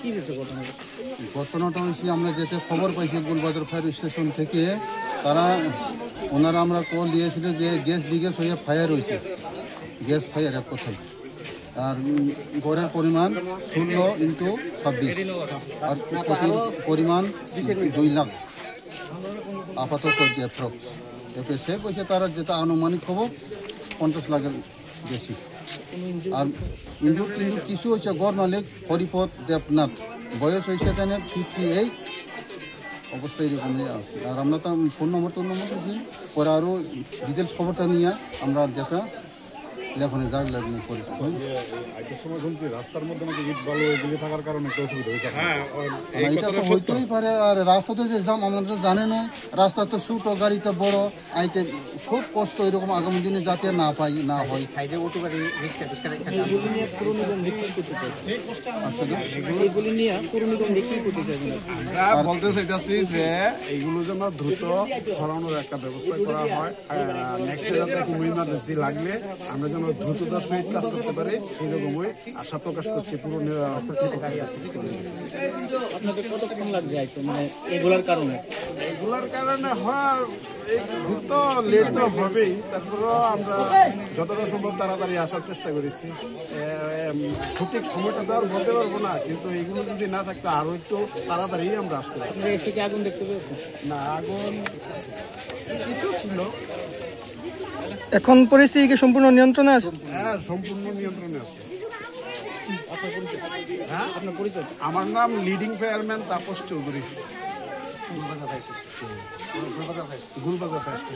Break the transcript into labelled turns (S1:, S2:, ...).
S1: কি হয়েছে ঘটনাটা?
S2: ঘটনাটা হয়েছে আমরা যেতে খবর পাইছি গুলবাজার ফায়ার স্টেশন থেকে, ওনারা আমরা কল দিয়েছিল যে গ্যাস লিকেজ হয়ে ফায়ার হয়েছে, গ্যাস ফায়ার এক কথায়। আর গড়ের পরিমাণ 16x26 আর ক্ষতির পরিমাণ 2 লাখ আপাতত অ্যাপ্রক্স। এতে সে কইছে তারা যেটা আনুমানিক খবর 50 লাখের বেশি। আর ইন্দুর কিছু হয়েছে গড় মালিক হরিপদ দেবনাথ, বয়স হয়েছে তাহলে 58, অবস্থা এরকমই আছে। আর আমরা তো ফোন নম্বর দিয়েছি, পরে আরও ডিটেলস খবরটা নিয়ে আমরা যেটা লেখনে যাক লাগবে পরে।
S3: রাস্তার মধ্যে ইট বালু এগুলি থাকার কারণে অসুবিধা হয়েছে।
S2: এটা তো হইতেই পারে। আর রাস্তাতে যে জাম আমরা তো জানে না, রাস্তা তো ছোটো, গাড়িতে বড়, আইতে খুব কষ্ট। এরকম আগামী দিনে যাতে না হয়।
S3: আমরা বলতে চাইতেছি যে এইগুলো যেন দ্রুত সরানোর একটা ব্যবস্থা করা হয়। নেক্সট যাতে কোনো ইমার্জেন্সি লাগলে আমরা যেন দ্রুততার সহিত কাজ করতে পারি, সেই রকমই আশা প্রকাশ করছি পুরো
S1: আপনাদের কতক্ষণ লাগবে মানে এগুলার কারণে?
S3: এগুলার কারণে হয় তো লেট তো হবেই, তারপরেও আমরা যতটা সম্ভব তাড়াতাড়ি আসার চেষ্টা করেছি। সঠিক সময়টা তো আর বলতে পারবো না, কিন্তু এগুলো যদি না থাকতো আরো একটু তাড়াতাড়ি আমরা আসতে পারি।
S1: এসে কি আগুন দেখতে পেয়েছেন?
S3: না, আগুন কিছু ছিল।
S1: এখন পরিস্থিতি কি সম্পূর্ণ নিয়ন্ত্রণে আছে?
S3: হ্যাঁ, সম্পূর্ণ নিয়ন্ত্রণে আছে।
S1: হ্যাঁ, আপনার পরিচয়?
S3: আমার নাম leading fireman Tapas Chowdhury, Gulbazar fire station.